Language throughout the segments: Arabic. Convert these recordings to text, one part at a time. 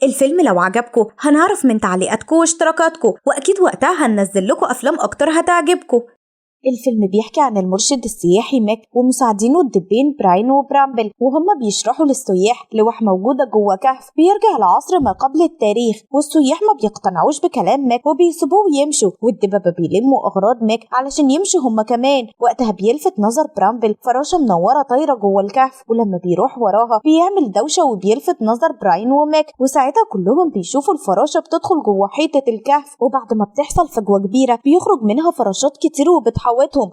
الفيلم لو عجبكم هنعرف من تعليقاتكم واشتراكاتكم، وأكيد وقتها هننزل لكم أفلام أكتر هتعجبكم. الفيلم بيحكي عن المرشد السياحي ماك ومساعدينه الدبين براين وبرامبل، وهما بيشرحوا للسياح لوح موجودة جوه كهف بيرجع لعصر ما قبل التاريخ، والسياح ما بيقتنعوش بكلام ماك وبيسيبوه ويمشوا، والدبابة بيلموا أغراض ماك علشان يمشوا هما كمان. وقتها بيلفت نظر برامبل فراشة منورة طايرة جوه الكهف، ولما بيروح وراها بيعمل دوشة وبيلفت نظر براين وماك، وساعتها كلهم بيشوفوا الفراشة بتدخل جوه حيطة الكهف، وبعد ما بتحصل فجوة كبيرة بيخرج منها فراشات كتير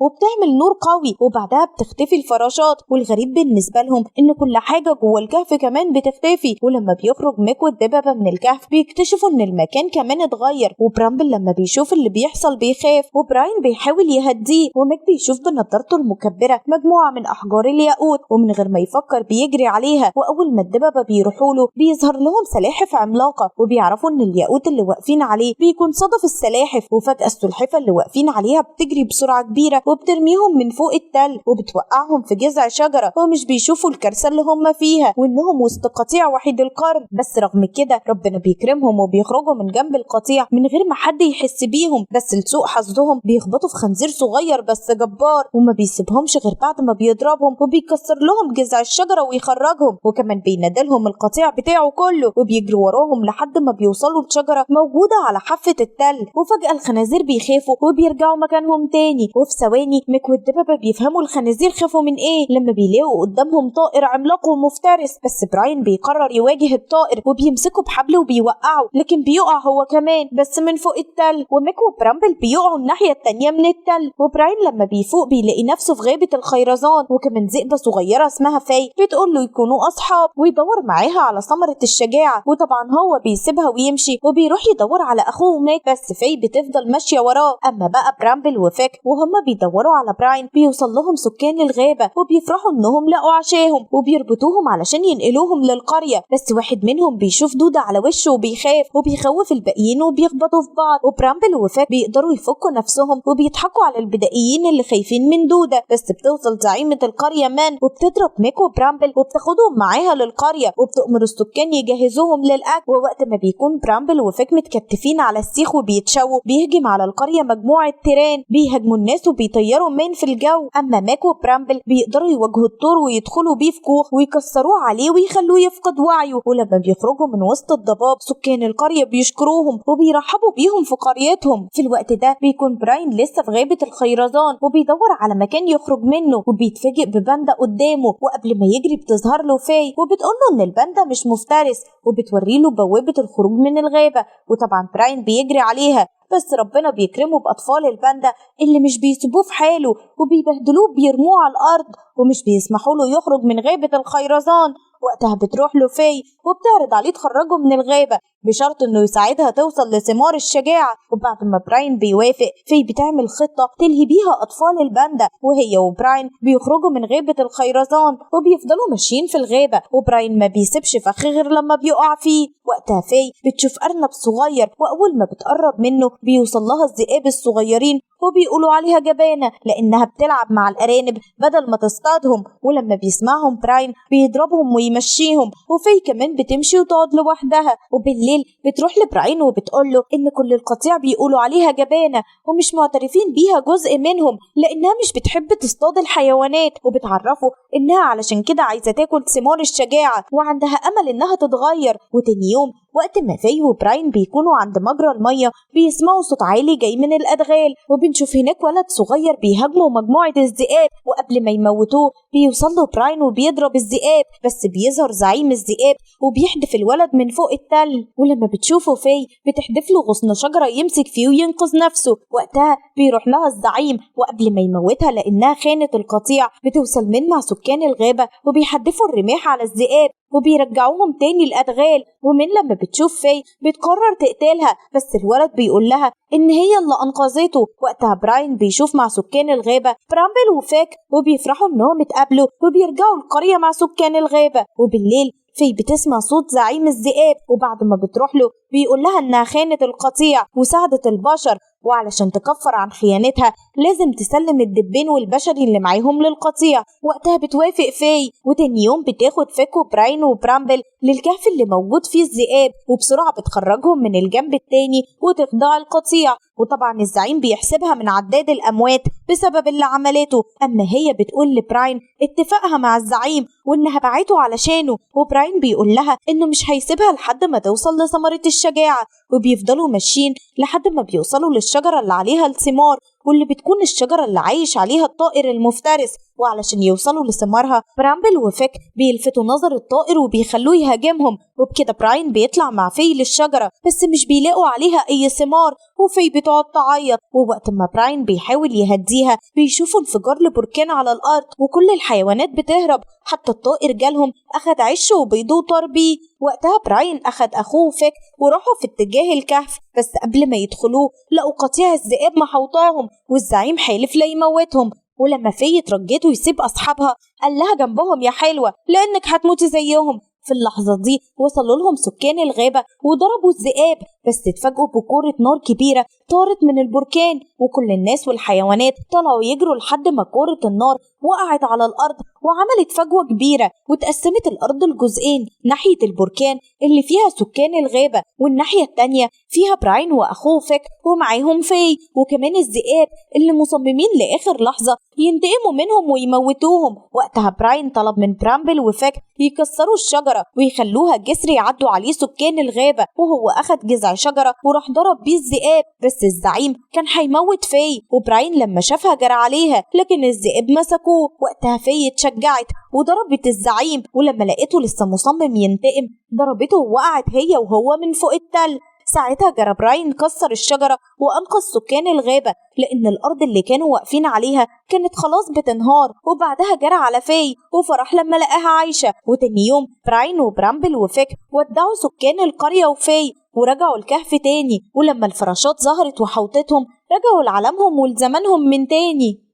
وبتعمل نور قوي، وبعدها بتختفي الفراشات. والغريب بالنسبة لهم ان كل حاجة جوه الكهف كمان بتختفي، ولما بيخرج ميك والدببة من الكهف بيكتشفوا ان المكان كمان اتغير. وبرامبل لما بيشوف اللي بيحصل بيخاف، وبراين بيحاول يهديه، وميك بيشوف بنضارته المكبرة مجموعة من احجار الياقوت، ومن غير ما يفكر بيجري عليها. واول ما الدببة بيروحوا له بيظهر لهم سلاحف عملاقة، وبيعرفوا ان الياقوت اللي واقفين عليه بيكون صدف السلاحف. وفجأة السلحفة اللي واقفين عليها بتجري بسرعة كبيرة وبترميهم من فوق التل وبتوقعهم في جذع شجرة، ومش بيشوفوا الكارثة اللي هم فيها وانهم وسط قطيع وحيد القرن. بس رغم كده ربنا بيكرمهم وبيخرجوا من جنب القطيع من غير ما حد يحس بيهم، بس لسوء حظهم بيخبطوا في خنزير صغير بس جبار، وما بيسيبهمش غير بعد ما بيضربهم وبيكسر لهم جذع الشجرة ويخرجهم، وكمان بينادلهم القطيع بتاعه كله وبيجروا وراهم لحد ما بيوصلوا لشجرة موجودة على حافة التل. وفجأة الخنازير بيخافوا وبيرجعوا مكانهم تاني، وفي ثواني ميك والدببة بيفهموا الخنازير خافوا من ايه لما بيلاقوا قدامهم طائر عملاق ومفترس. بس براين بيقرر يواجه الطائر وبيمسكه بحبل وبيوقعه، لكن بيقع هو كمان بس من فوق التل، وميك وبرامبل بيقعوا الناحية التانية من التل. وبراين لما بيفوق بيلاقي نفسه في غابة الخيرزان، وكمان ذئبة صغيرة اسمها فاي بتقول له يكونوا أصحاب ويدور معاها على ثمرة الشجاعة. وطبعا هو بيسيبها ويمشي وبيروح يدور على أخوه ميك، بس فاي بتفضل ماشية وراه. أما بقى برامبل وفاك وهما بيدوروا على براين بيوصل لهم سكان الغابة وبيفرحوا انهم لقوا عشاهم وبيربطوهم علشان ينقلوهم للقرية، بس واحد منهم بيشوف دودة على وشه وبيخاف وبيخوف الباقيين وبيخبطوا في بعض. وبرامبل وفاك بيقدروا يفكوا نفسهم وبيضحكوا على البدائيين اللي خايفين من دودة، بس بتوصل زعيمة القرية مان وبتضرب ميك وبرامبل وبتاخدهم معاها للقرية وبتأمر السكان يجهزوهم للأكل. ووقت ما بيكون برامبل وفاك متكتفين على السيخ وبيتشووا بيهجم على القرية مجموعة تيران بيهاجموا الناس وبيطيروا مان في الجو. اما ماك وبرامبل بيقدروا يواجهوا الطور ويدخلوا بيه في كوخ ويكسروه عليه ويخلوه يفقد وعيه. ولما بيخرجوا من وسط الضباب سكان القرية بيشكروهم وبيرحبوا بيهم في قريتهم. في الوقت ده بيكون براين لسه في غابة الخيرزان وبيدور على مكان يخرج منه وبيتفاجئ بباندا قدامه، وقبل ما يجري بتظهر له فاي وبتقول له ان الباندا مش مفترس وبتوري له بوابة الخروج من الغابة. وطبعا براين بيجري عليها، بس ربنا بيكرمه بأطفال الباندا اللي مش بيسيبوه في حاله وبيبهدلوه بيرموه على الأرض ومش بيسمحوا له يخرج من غابة الخيرزان. وقتها بتروح له فاي وبتعرض عليه تخرجه من الغابة بشرط انه يساعدها توصل لثمار الشجاعة. وبعد ما براين بيوافق فاي بتعمل خطة تلهي بيها أطفال الباندا، وهي وبراين بيخرجوا من غابة الخيرزان وبيفضلوا ماشيين في الغابة، وبراين ما بيسيبش فخ غير لما بيقع فيه. وقتها فاي بتشوف أرنب صغير وأول ما بتقرب منه بيوصل لها الذئاب الصغيرين وبيقولوا عليها جبانة لأنها بتلعب مع الأرانب بدل ما تصطادهم. ولما بيسمعهم براين بيضربهم ويمشيهم، وفي كمان بتمشي وتقعد لوحدها. وبالليل بتروح لبراين وبتقوله إن كل القطيع بيقولوا عليها جبانة ومش معترفين بيها جزء منهم لأنها مش بتحب تصطاد الحيوانات، وبتعرفه إنها علشان كده عايزة تاكل ثمار الشجاعة وعندها أمل إنها تتغير. وتاني يوم وقت ما فاي وبراين بيكونوا عند مجرى المية بيسمعوا صوت عالي جاي من الأدغال، وبنشوف هناك ولد صغير بيهاجموا مجموعة الذئاب، وقبل ما يموتوه بيوصل له براين وبيضرب الذئاب، بس بيظهر زعيم الذئاب وبيحدف الولد من فوق التل. ولما بتشوفه فاي بتحدف له غصن شجرة يمسك فيه وينقذ نفسه. وقتها بيروح لها الزعيم وقبل ما يموتها لأنها خانت القطيع بتوصل من مع سكان الغابة وبيحدفوا الرماح على الذئاب وبيرجعوهم تاني الأدغال. ومن لما بتشوف فاي بتقرر تقتلها، بس الولد بيقول لها إن هي اللي أنقذته. وقتها براين بيشوف مع سكان الغابة برامبل وفاك وبيفرحوا إنهم اتقابلوا وبيرجعوا القرية مع سكان الغابة. وبالليل في بتسمع صوت زعيم الذئاب، وبعد ما بتروح له بيقول لها إنها خانت القطيع وساعدت البشر وعلشان تكفر عن خيانتها لازم تسلم الدبين والبشري اللي معاهم للقطيع. وقتها بتوافق فاي، وتاني يوم بتاخد فيك وبراين وبرامبل للكهف اللي موجود فيه الذئاب، وبسرعة بتخرجهم من الجنب التاني وتخضع القطيع. وطبعا الزعيم بيحسبها من عداد الأموات بسبب اللي عملته، أما هي بتقول لبراين اتفاقها مع الزعيم وإنها باعته علشانه، وبراين بيقول لها إنه مش هيسيبها لحد ما توصل لثمرة الشجاعة. وبيفضلوا ماشيين لحد ما بيوصلوا للشجرة اللي عليها الثمار، واللي بتكون الشجرة اللي عايش عليها الطائر المفترس. وعلشان يوصلوا لثمارها برامبل وفيك بيلفتوا نظر الطائر وبيخلوه يهاجمهم، وبكده براين بيطلع مع في للشجرة بس مش بيلاقوا عليها أي ثمار، وفي بتقعد تعيط. ووقت ما براين بيحاول يهديها بيشوفوا انفجار لبركان على الأرض وكل الحيوانات بتهرب، حتى الطائر جالهم أخد عشه وبيضه وطار بيه. وقتها براين أخد أخوه فيك وراحوا في اتجاه الكهف، بس قبل ما يدخلوه لقوا قطيع الذئاب محوطاهم، والزعيم حالف لا يموتهم. ولما في اترجت ويسيب أصحابها قال لها جنبهم يا حلوة لأنك هتموتي زيهم. في اللحظة دي وصلوا لهم سكان الغابة وضربوا الذئاب، بس اتفاجئوا بكورة نار كبيرة طارت من البركان، وكل الناس والحيوانات طلعوا يجروا لحد ما كورة النار وقعت على الأرض وعملت فجوة كبيرة، واتقسمت الأرض لجزئين، ناحية البركان اللي فيها سكان الغابة والناحية التانية فيها براين وأخوه فيك ومعاهم في، وكمان الذئاب اللي مصممين لآخر لحظة ينتقموا منهم ويموتوهم. وقتها براين طلب من برامبل وفيك يكسروا الشجرة ويخلوها جسر يعدوا عليه سكان الغابة، وهو أخد جذع شجرة وراح ضرب بيه الذئاب، بس الزعيم كان هيموت في، وبراين لما شافها جرى عليها لكن الذئاب مسكوه. وقتها في اتشجعت وضربت الزعيم، ولما لقيته لسه مصمم ينتقم ضربته ووقعت هي وهو من فوق التل. ساعتها جرى براين كسر الشجرة وأنقذ سكان الغابة، لأن الأرض اللي كانوا واقفين عليها كانت خلاص بتنهار. وبعدها جرى على في وفرح لما لقاها عايشة. وتاني يوم براين وبرامبل وفيك ودعوا سكان القرية وفي ورجعوا الكهف تاني، ولما الفراشات ظهرت وحوطتهم رجعوا لعالمهم ولزمانهم من تاني.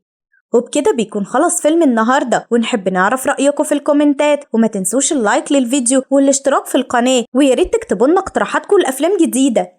وبكده بيكون خلص فيلم النهاردة، ونحب نعرف رأيكم في الكومنتات، وما تنسوش اللايك للفيديو والاشتراك في القناة، وياريت تكتبوا لنا اقتراحاتكم لأفلام جديدة.